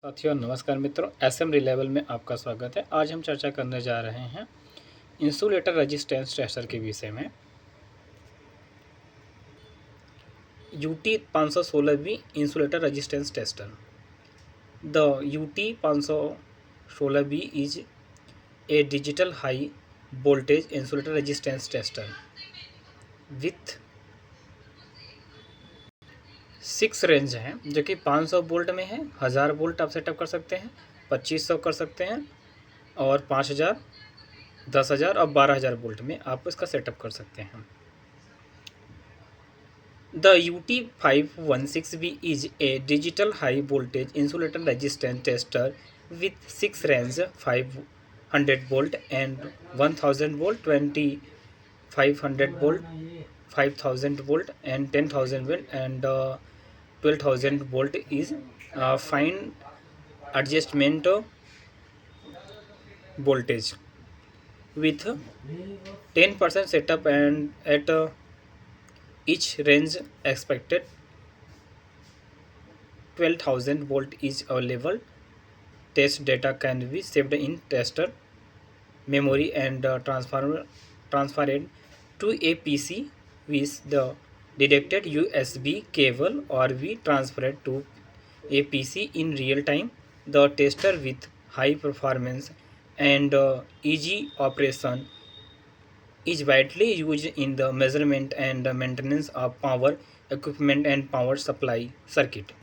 साथियों नमस्कार मित्रों, एसएम रिलायबल में आपका स्वागत है। आज हम चर्चा करने जा रहे हैं इंसुलेटर रेजिस्टेंस टेस्टर के विषय में। UT 516B insulator resistance tester. The UT 516B is a digital high voltage insulator resistance tester with 6 range हैं, जो कि 500 वोल्ट में है। 1000 वोल्ट आप सेटअप कर सकते हैं, 2500 कर सकते हैं, और 5000, 10,000 और 12,000 वोल्ट में आप इसका सेटअप कर सकते हैं। The UT516B is a digital high voltage insulator resistance tester with 6 range 500 volt and 1000 volt, 2500 volt, 5000 volt and 10,000 volt and 12,000 volt is fine adjustment voltage with 10% setup and at each range expected 12,000 volt is available. Test data can be saved in tester memory and transferred to a PC with the detected USB cable, or be transferred to a PC in real time. The tester with high performance and easy operation is widely used in the measurement and maintenance of power equipment and power supply circuit.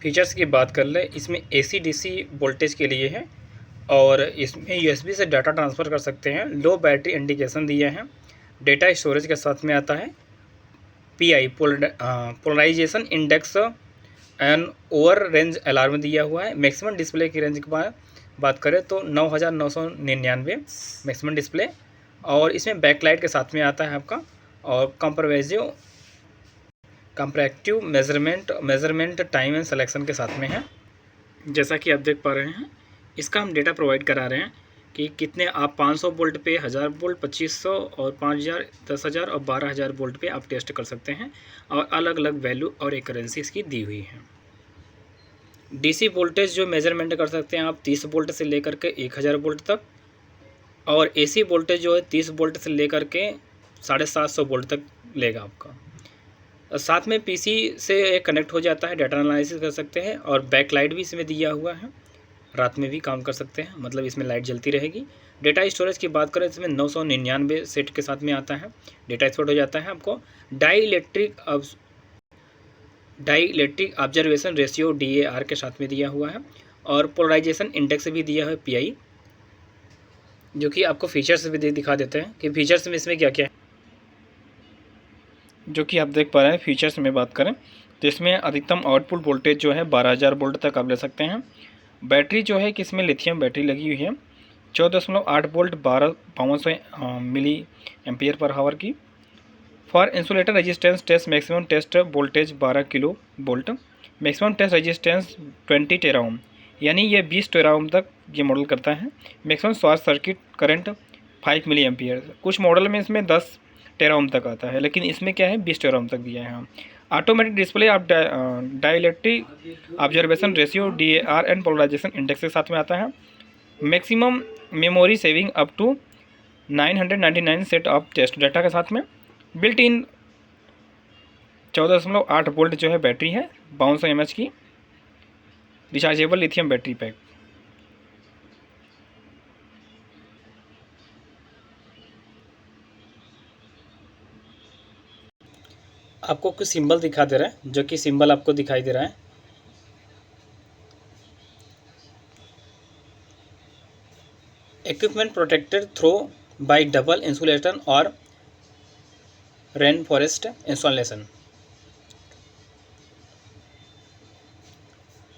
Features की बात कर ले, इसमें AC DC voltage के लिए है, और इसमें USB से डाटा ट्रांसफ़र कर सकते हैं। लो बैटरी इंडिकेशन दिया है। डेटा स्टोरेज के साथ में आता है। PI polarization index and over range alarm दिया हुआ है। मैक्सिमम डिस्प्ले की रेंज की बात करें तो 9,999 मैक्सिमम डिस्प्ले, और इसमें बैकलाइट के साथ में आता है आपका, और comparative measurement time and selection के साथ में है। जैसा कि आप देख पा रहे हैं, इसका हम डेटा प्रोवाइड करा रहे हैं कि कितने आप 500 वोल्ट पे, 1000 वोल्ट, 2500 और 5000, 10,000 और 12,000 वोल्ट पे आप टेस्ट कर सकते हैं, और अलग अलग वैल्यू और एकरेंसी इसकी दी हुई है। DC वोल्टेज जो मेजरमेंट कर सकते हैं आप 30 वोल्ट से लेकर के 1000 वोल्ट तक, और AC वोल्टेज जो है 30 वोल्ट से लेकर के 750 वोल्ट तक लेगा आपका। साथ में PC से कनेक्ट हो जाता है, डाटा एनालिसिस कर सकते हैं, और बैक लाइट भी इसमें दिया हुआ है। रात में भी काम कर सकते हैं, मतलब इसमें लाइट जलती रहेगी। डेटा स्टोरेज की बात करें, इसमें 999 सेट के साथ में आता है। डेटा स्टोर हो जाता है आपको। Dielectric observation ratio DAR के साथ में दिया हुआ है, और पोलराइजेशन इंडेक्स भी दिया है PI, जो कि आपको फीचर्स भी दिखा देते हैं कि फीचर्स में इसमें क्या क्या है। जो कि आप देख पा रहे हैं, फीचर्स में बात करें तो इसमें अधिकतम आउटपुट वोल्टेज जो है 12,000 वोल्ट तक आप ले सकते हैं। बैटरी जो है कि इसमें लिथियम बैटरी लगी हुई है, 14.8 वोल्ट, 500 मिली एम्पियर पर हावर की। For insulator resistance test maximum test voltage 12 kilovolt, maximum test resistance 20 teraohm, यानी ये 20 टेरा ओम तक ये मॉडल करता है। Maximum short circuit current 5 milliampere. कुछ मॉडल में इसमें 10 टेरा ओम तक आता है, लेकिन इसमें क्या है 20 टेरा ओम तक दिया है। Automatic display of dielectric observation ratio DAR and polarization index के साथ में आता है। Maximum memory saving up to 999 set of test data के साथ में। बिल्ट इन 14.8 वोल्ट जो है बैटरी है, 5200 mAh की रिचार्जेबल लिथियम बैटरी पैक। आपको कुछ सिंबल दिखा दे रहा है, जो कि सिंबल आपको दिखाई दे रहा है। Equipment protected through by double insulation और रेन फॉरेस्ट इंस्टॉलेशन।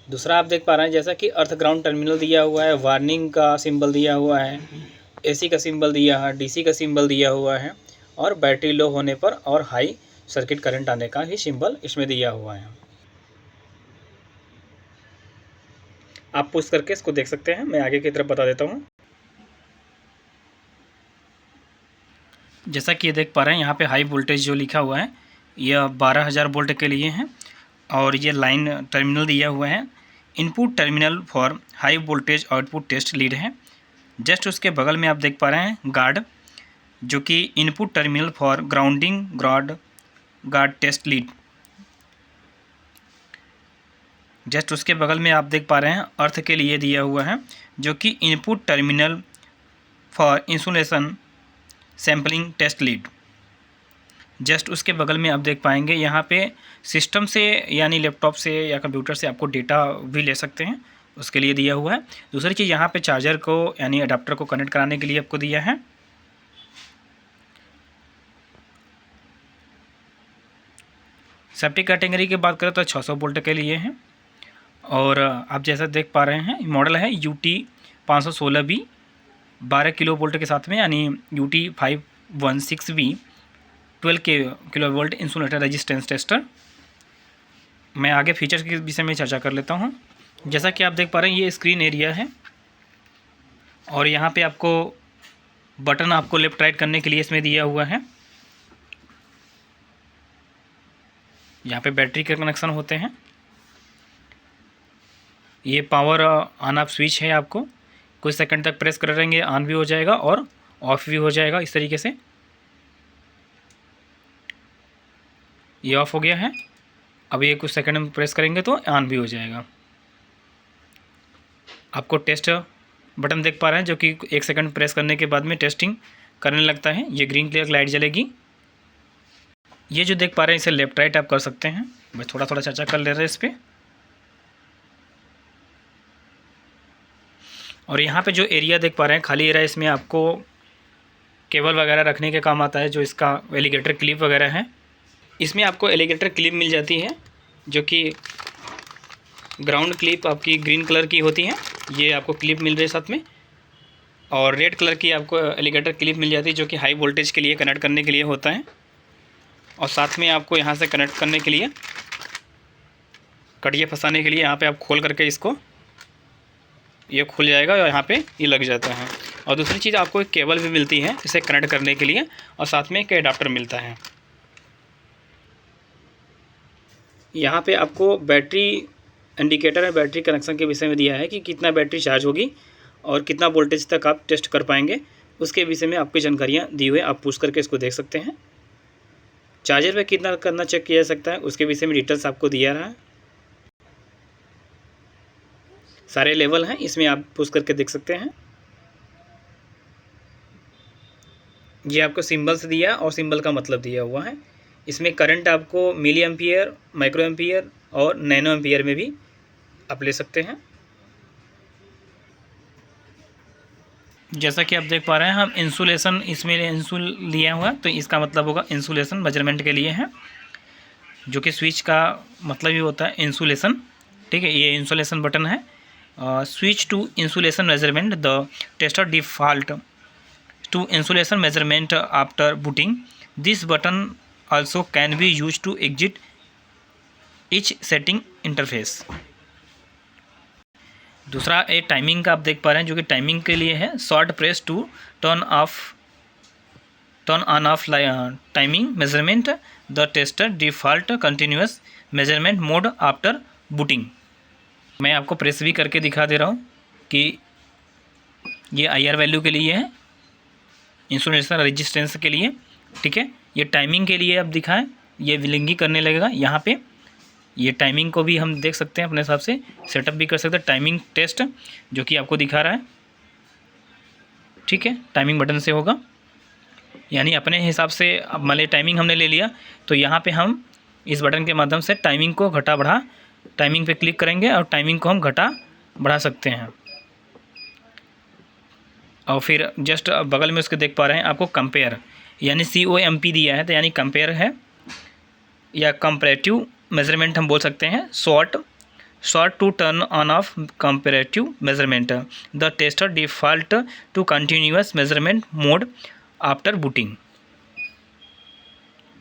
दूसरा आप देख पा रहे हैं, जैसा कि अर्थ ग्राउंड टर्मिनल दिया हुआ है, वार्निंग का सिंबल दिया हुआ है, AC का सिंबल दिया है, DC का सिंबल दिया हुआ है, और बैटरी लो होने पर और हाई सर्किट करंट आने का ही सिंबल इसमें दिया हुआ है। आप पुश करके इसको देख सकते हैं। मैं आगे की तरफ बता देता हूँ। जैसा कि ये देख पा रहे हैं यहाँ पे हाई वोल्टेज जो लिखा हुआ है यह 12,000 वोल्ट के लिए है और ये लाइन टर्मिनल दिया हुआ है। Input terminal for high voltage output test lead है। जस्ट उसके बगल में आप देख पा रहे हैं गार्ड, जो कि input terminal for grounding guard test lead. Just उसके बगल में आप देख पा रहे हैं अर्थ के लिए दिया हुआ है, जो कि input terminal for insulation sampling test lead. Just उसके बगल में आप देख पाएंगे यहाँ पे सिस्टम से यानी लैपटॉप से या कंप्यूटर से आपको डेटा भी ले सकते हैं, उसके लिए दिया हुआ है। दूसरी चीज़ यहाँ पे चार्जर को यानी अडाप्टर को कनेक्ट कराने के लिए आपको दिया है। सेफ्टी कैटेगरी की बात करें तो 600 वोल्ट के लिए है और आप जैसा देख पा रहे हैं मॉडल है UT 516B 12 किलो वोल्ट के साथ में, यानी UT 516V 12 kilo volt insulator resistance tester. मैं आगे फीचर्स के विषय में चर्चा कर लेता हूँ। जैसा कि आप देख पा रहे हैं ये स्क्रीन एरिया है और यहाँ पे आपको बटन आपको लेफ्ट राइट करने के लिए इसमें दिया हुआ है। यहाँ पे बैटरी के कनेक्शन होते हैं। ये पावर ऑन ऑफ स्विच है, आपको कुछ सेकंड तक प्रेस कर रहेंगे ऑन भी हो जाएगा और ऑफ भी हो जाएगा। इस तरीके से ये ऑफ हो गया है। अब ये कुछ सेकंड में प्रेस करेंगे तो ऑन भी हो जाएगा। आपको टेस्ट बटन देख पा रहे हैं, जो कि 1 सेकंड प्रेस करने के बाद में टेस्टिंग करने लगता है। ये ग्रीन कलर की लाइट जलेगी। ये जो देख पा रहे हैं इसे लेफ्ट राइट आप कर सकते हैं। मैं थोड़ा थोड़ा चर्चा कर ले रहे हैं इस पर। और यहाँ पे जो एरिया देख पा रहे हैं खाली एरिया, इसमें आपको केबल वगैरह रखने के काम आता है, जो इसका एलिगेटर क्लिप वगैरह है। इसमें आपको एलिगेटर क्लिप मिल जाती है, जो कि ग्राउंड क्लिप आपकी ग्रीन कलर की होती है। ये आपको क्लिप मिल रही है साथ में, और रेड कलर की आपको एलिगेटर क्लिप मिल जाती है, जो कि हाई वोल्टेज के लिए कनेक्ट करने के लिए होता है। और साथ में आपको यहाँ से कनेक्ट करने के लिए कड़िया फंसाने के लिए यहाँ पे आप खोल करके इसको ये खुल जाएगा और यहाँ पे ये लग जाता है। और दूसरी चीज़ आपको एक केबल भी मिलती है इसे कनेक्ट करने के लिए, और साथ में एक एडाप्टर मिलता है। यहाँ पे आपको बैटरी इंडिकेटर है, बैटरी कनेक्शन के विषय में दिया है कि कितना बैटरी चार्ज होगी और कितना वोल्टेज तक आप टेस्ट कर पाएंगे, उसके विषय में आपकी जानकारियाँ दी हुई है। आप पूछ करके इसको देख सकते हैं। चार्जर पे कितना करना चेक किया जा सकता है उसके विषय में डिटेल्स आपको दिया रहा है। सारे लेवल हैं, इसमें आप पूछ करके देख सकते हैं। ये आपको सिंबल्स दिया और सिंबल का मतलब दिया हुआ है। इसमें करंट आपको मिली एम्पियर, माइक्रो एम्पियर और नैनो एम्पियर में भी आप ले सकते हैं। जैसा कि आप देख पा रहे हैं हम इंसुलेशन इसमें लिया हुआ है, तो इसका मतलब होगा इंसुलेशन मेजरमेंट के लिए है, जो कि स्विच का मतलब ही होता है इंसुलेशन। ठीक है, ये इंसुलेशन बटन है। Switch to insulation measurement, the tester default to insulation measurement after booting. This button also can be used to exit each setting interface। दूसरा एक टाइमिंग का आप देख पा रहे हैं, जो कि टाइमिंग के लिए है। Short press to turn on off timing measurement, the tester default continuous measurement mode after booting. मैं आपको प्रेस भी करके दिखा दे रहा हूँ कि ये IR वैल्यू के लिए है, इंसुलेशन रेजिस्टेंस के लिए। ठीक है, ये टाइमिंग के लिए अब दिखाएं, ये विलिंगी करने लगेगा। यहाँ पे ये टाइमिंग को भी हम देख सकते हैं, अपने हिसाब से सेटअप भी कर सकते हैं। टाइमिंग टेस्ट जो कि आपको दिखा रहा है। ठीक है, टाइमिंग बटन से होगा, यानी अपने हिसाब से। अब मान लीजिए टाइमिंग हमने ले लिया, तो यहाँ पे हम इस बटन के माध्यम से टाइमिंग को घटा बढ़ा, टाइमिंग पे क्लिक करेंगे और टाइमिंग को हम घटा बढ़ा सकते हैं। और फिर जस्ट बगल में उसके देख पा रहे हैं आपको कंपेयर, यानी COMP दिया है, तो यानी कंपेयर है या कंपैरेटिव मेजरमेंट हम बोल सकते हैं। Short to turn on off comparative measurement, the tester default to continuous measurement mode after booting.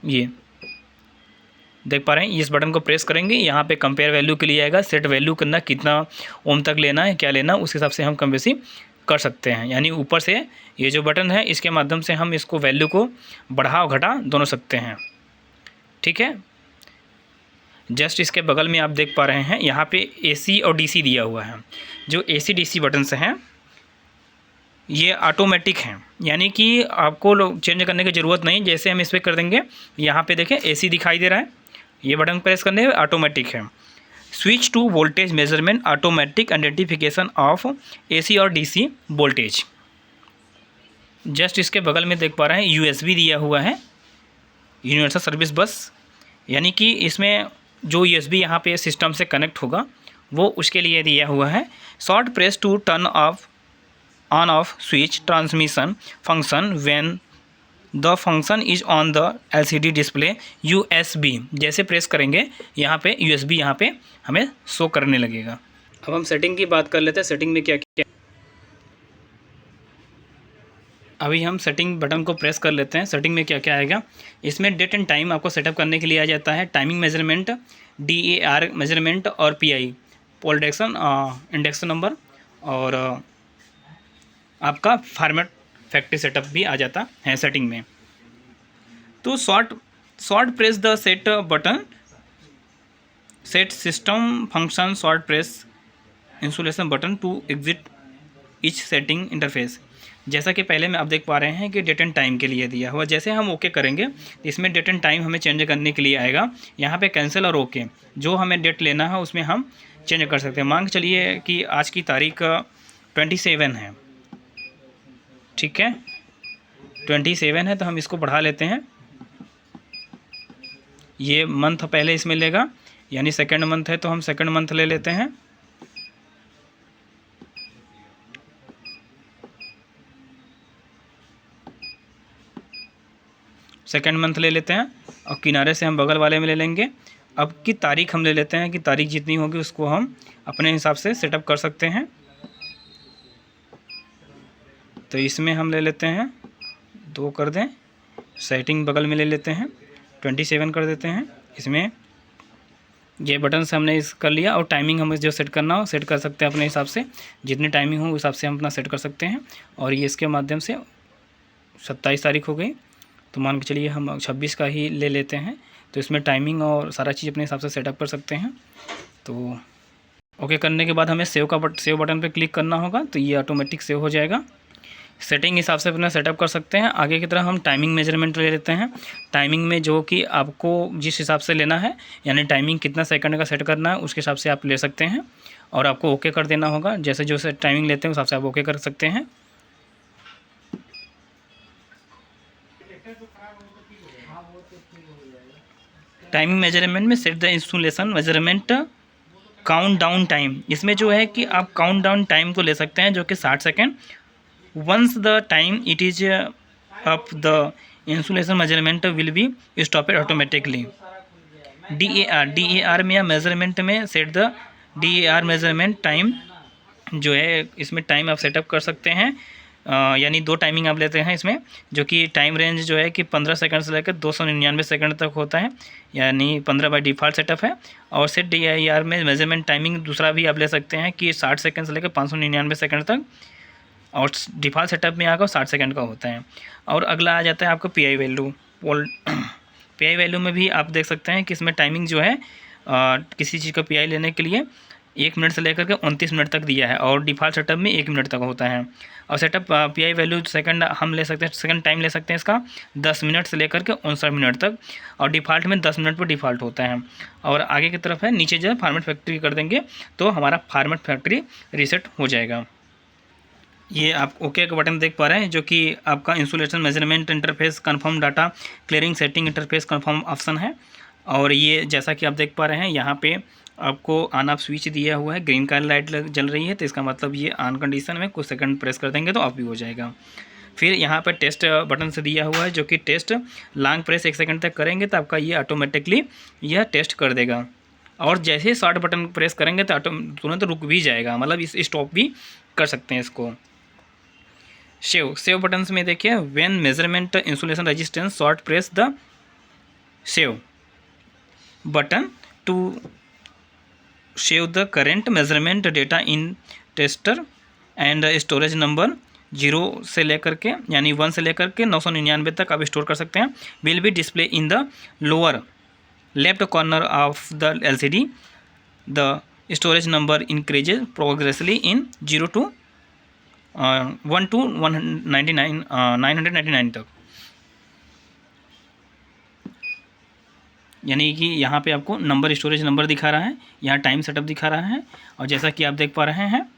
ये देख पा रहे हैं, इस बटन को प्रेस करेंगे, यहाँ पे कंपेयर वैल्यू के लिए आएगा, सेट वैल्यू करना, कितना ओम तक लेना है, क्या लेना, उस हिसाब से हम कम बेसी कर सकते हैं। यानी ऊपर से ये जो बटन है इसके माध्यम से हम इसको वैल्यू को बढ़ा और घटा दोनों सकते हैं। ठीक है, जस्ट इसके बगल में आप देख पा रहे हैं यहाँ पे AC और DC दिया हुआ है। जो AC DC बटन्स हैं ये ऑटोमेटिक हैं, यानी कि आपको चेंज करने की ज़रूरत नहीं। जैसे हम इस पर कर देंगे, यहाँ पे देखें AC दिखाई दे रहा है, ये बटन प्रेस करने में ऑटोमेटिक है। Switch to voltage measurement, automatic identification of AC और DC वोल्टेज। जस्ट इसके बगल में देख पा रहे हैं USB दिया हुआ है, यूनिवर्सल सर्विस बस, यानी कि इसमें जो USB यहाँ पे सिस्टम से कनेक्ट होगा वो उसके लिए दिया हुआ है। Short press to turn off on off switch transmission function when the function is on the LCD display USB। जैसे प्रेस करेंगे यहाँ पे USB यहाँ पे हमें शो करने लगेगा। अब हम सेटिंग की बात कर लेते हैं, सेटिंग में क्या क्या। अभी हम सेटिंग बटन को प्रेस कर लेते हैं। सेटिंग में क्या क्या आएगा, इसमें डेट एंड टाइम आपको सेटअप करने के लिए आ जाता है, टाइमिंग मेजरमेंट, DAR मेजरमेंट और PI पोल डायरेक्शन इंडेक्स नंबर, और आपका फॉर्मेट फैक्ट्री सेटअप भी आ जाता है सेटिंग में। तो short press the set button, set system function, short press insulation button to exit each setting interface. जैसा कि पहले में आप देख पा रहे हैं कि डेट एंड टाइम के लिए दिया हुआ, जैसे हम ओके करेंगे इसमें डेट एंड टाइम हमें चेंज करने के लिए आएगा। यहाँ पे कैंसिल और ओके, जो हमें डेट लेना है उसमें हम चेंज कर सकते हैं। मान के चलिए कि आज की तारीख 27 है, ठीक है, 27 है, तो हम इसको बढ़ा लेते हैं। ये मंथ पहले इसमें लेगा, यानी सेकेंड मंथ है तो हम सेकेंड मंथ ले लेते हैं। सेकेंड मंथ ले लेते हैं और किनारे से हम बगल वाले में ले लेंगे। अब की तारीख हम ले लेते हैं कि तारीख जितनी होगी उसको हम अपने हिसाब से सेटअप कर सकते हैं। तो इसमें हम ले लेते हैं 2 कर दें, सेटिंग बगल में ले लेते हैं 27 कर देते हैं। इसमें ये बटन से हमने इस कर लिया, और टाइमिंग हमें जो सेट करना हो सेट कर सकते हैं अपने हिसाब से, जितनी टाइमिंग हो उस हिसाब से हम अपना सेट कर सकते हैं। और ये इसके माध्यम से 27 तारीख हो गई, तो मान के चलिए हम 26 का ही ले लेते हैं। तो इसमें टाइमिंग और सारा चीज़ अपने हिसाब से सेटअप कर सकते हैं। तो ओके करने के बाद हमें सेव बटन पे क्लिक करना होगा, तो ये ऑटोमेटिक सेव हो जाएगा। सेटिंग हिसाब से अपना सेटअप कर सकते हैं। आगे की तरफ हम टाइमिंग मेजरमेंट ले लेते हैं। टाइमिंग में जो कि आपको जिस हिसाब से लेना है, यानी टाइमिंग कितना सेकंड का सेट करना है उसके हिसाब से आप ले सकते हैं, और आपको ओके कर देना होगा। जैसे जो से टाइमिंग लेते हैं उस हिसाब से आप ओके कर सकते हैं। टाइमिंग मेजरमेंट में set the installation measurement count down time, इसमें जो है कि आप काउंट डाउन टाइम को ले सकते हैं जो कि 60 second. Once the time it is up the insulation measurement will be stopped automatically. DAR में या मेजरमेंट में set the DAR measurement time, जो है इसमें टाइम आप सेटअप कर सकते हैं। यानी 2 टाइमिंग आप लेते हैं इसमें, जो कि टाइम रेंज जो है कि 15 सेकंड से लेकर 299 सेकंड तक होता है, यानी 15 बाय डिफ़ॉल्ट सेटअप है। और सेट DAR में मेजरमेंट टाइमिंग दूसरा भी आप ले सकते हैं कि 60 सेकंड से लेकर 599 सेकंड तक, और डिफ़ॉल्ट सेटअप में आकर 60 सेकंड का होता है। और अगला आ जाता है आपको PI वैल्यू। PI वैल्यू में भी आप देख सकते हैं कि इसमें टाइमिंग जो है किसी चीज़ का PI लेने के लिए 1 मिनट से लेकर के 29 मिनट तक दिया है, और डिफ़ॉल्ट सेटअप में 1 मिनट तक होता है। और सेटअप PI वैल्यू सेकंड हम ले सकते हैं, सेकंड टाइम ले सकते हैं इसका 10 मिनट से लेकर के 59 मिनट तक, और डिफ़ॉल्ट में 10 मिनट पर डिफ़ॉल्ट होता है। और आगे की तरफ है नीचे जो है फॉर्मेट फैक्ट्री कर देंगे तो हमारा फॉर्मेट फैक्ट्री रीसेट हो जाएगा। ये आप ओके का बटन देख पा रहे हैं, जो कि आपका insulation measurement interface confirm data clearing setting interface confirm option है। और ये जैसा कि आप देख पा रहे हैं यहाँ पे आपको ऑन ऑफ स्विच दिया हुआ है, ग्रीन कलर लाइट जल रही है, तो इसका मतलब ये ऑन कंडीशन में कुछ सेकंड प्रेस कर देंगे तो ऑफ भी हो जाएगा। फिर यहाँ पर टेस्ट बटन से दिया हुआ है, जो कि टेस्ट लॉन्ग प्रेस 1 सेकंड तक करेंगे तो आपका ये ऑटोमेटिकली यह टेस्ट कर देगा। और जैसे ही शॉर्ट बटन प्रेस करेंगे तो तुरंत रुक भी जाएगा, मतलब इस स्टॉप भी कर सकते हैं इसको। सेव बटन में देखिए, when measurement insulation resistance short press the save. Button to save the current measurement data in tester and storage number 0 से लेकर के यानी 1 से लेकर के 999 तक आप स्टोर कर सकते हैं। Will be display in the lower left corner of the LCD। The storage number increases progressively in 0 to 1 to 999 तक। यानी कि यहाँ पे आपको नंबर स्टोरेज नंबर दिखा रहा है, यहाँ टाइम सेटअप दिखा रहा है, और जैसा कि आप देख पा रहे हैं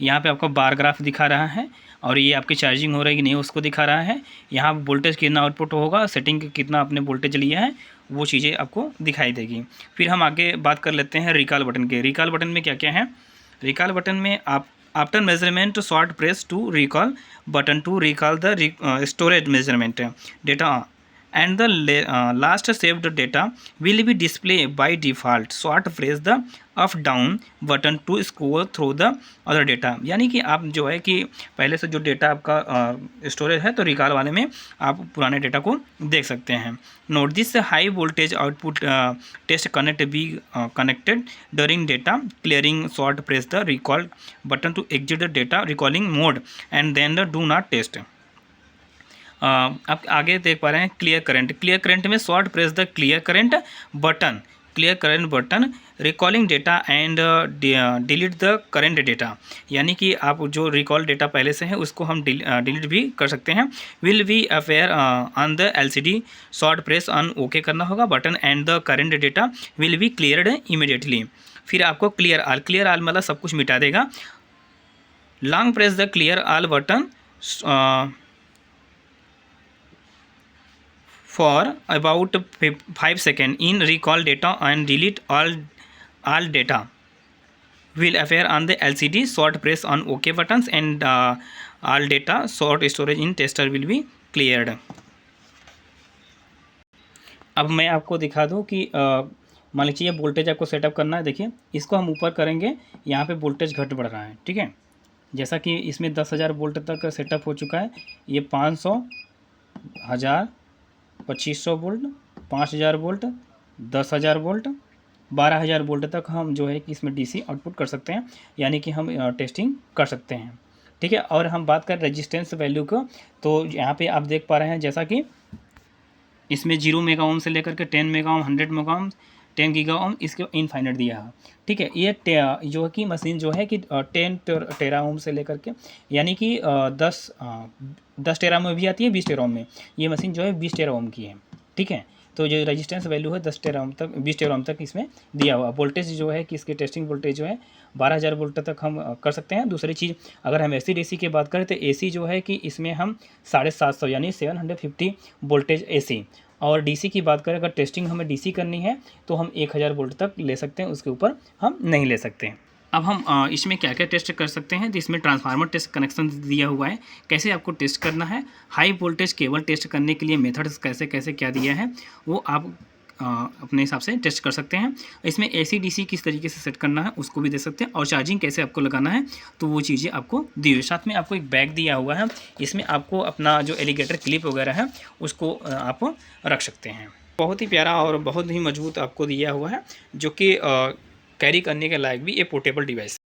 यहाँ पे आपको बार ग्राफ दिखा रहा है, और ये आपकी चार्जिंग हो रही है कि नहीं उसको दिखा रहा है। यहाँ वोल्टेज कितना आउटपुट होगा, सेटिंग कितना आपने वोल्टेज लिया है, वो चीज़ें आपको दिखाई देगी। फिर हम आगे बात कर लेते हैं रिकॉल बटन के। रिकॉल बटन में क्या क्या है। रिकॉल बटन में आप after measurement short press to recall button to recall the storage measurement data and the last saved data will be displayed by default। short press the up down button to scroll through the other data। यानी कि आप जो है कि पहले से जो data आपका स्टोरेज है तो रिकॉल वाले में आप पुराने डेटा को देख सकते हैं। Note this high voltage output test connect be connected during data clearing. Short press the recall button to exit the data recalling mode and then the do not test. आप आगे देख पा रहे हैं क्लियर करंट। क्लियर करंट में short press the clear current button, clear current button recalling data and delete the current data. यानी कि आप जो रिकॉल डेटा पहले से है उसको हम डिलीट भी कर सकते हैं। Will B affair on the LCD। Short press on okay करना होगा button and the current data will be cleared immediately. फिर आपको क्लियर ऑल मतलब सब कुछ मिटा देगा। Long press the clear all button for about 5 seconds in recall data and delete all data will appear on the LCD। short press on OK buttons and all data short storage in tester will be cleared। अब मैं आपको दिखा दूं कि मान लीजिए voltage आपको setup करना है। देखिए इसको हम ऊपर करेंगे, यहाँ पे वोल्टेज घट बढ़ रहा है, ठीक है। जैसा कि इसमें 10,000 वोल्ट तक सेटअप हो चुका है, ये 500, 1000, 2500 वोल्ट, 5000 वोल्ट, 10,000 वोल्ट, 12,000 वोल्ट तक हम जो है कि इसमें DC आउटपुट कर सकते हैं, यानी कि हम टेस्टिंग कर सकते हैं, ठीक है। और हम बात करें रेजिस्टेंस वैल्यू को, तो यहाँ पे आप देख पा रहे हैं जैसा कि इसमें 0 मेगा ओम से लेकर के 10 mega ohm, 100 mega ohm, 10 giga ohm इसके इनफाइनाइट दिया है, ठीक है। ये जो कि मशीन जो है कि 10 टेरा ओम से लेकर के यानी कि 10 टेरा में भी आती है, 20 टेरा ओम में। ये मशीन जो है 20 टेरा ओम की है, ठीक है। तो जो रेजिस्टेंस वैल्यू है 10 टेरा ओम तक, 20 टेरा ओम तक इसमें दिया हुआ। वोल्टेज जो है कि इसके टेस्टिंग वोल्टेज जो है 12,000 वोल्ट तक हम कर सकते हैं। दूसरी चीज़ अगर हम AC DC की बात करें तो AC जो है कि इसमें हम 750 यानी 750 वोल्टेज AC, और DC की बात करें अगर टेस्टिंग हमें DC करनी है तो हम 1000 वोल्ट तक ले सकते हैं, उसके ऊपर हम नहीं ले सकते। अब हम इसमें क्या क्या टेस्ट कर सकते हैं, तो इसमें ट्रांसफार्मर टेस्ट कनेक्शन दिया हुआ है, कैसे आपको टेस्ट करना है। हाई वोल्टेज केबल टेस्ट करने के लिए मेथड्स कैसे कैसे क्या दिया है वो आप अपने हिसाब से टेस्ट कर सकते हैं। इसमें AC DC किस तरीके से सेट करना है उसको भी दे सकते हैं, और चार्जिंग कैसे आपको लगाना है तो वो चीज़ें आपको दी हुई। साथ में आपको एक बैग दिया हुआ है, इसमें आपको अपना जो एलिगेटर क्लिप वगैरह है उसको आप रख सकते हैं। बहुत ही प्यारा और बहुत ही मजबूत आपको दिया हुआ है, जो कि कैरी करने के लायक भी ये पोर्टेबल डिवाइस है।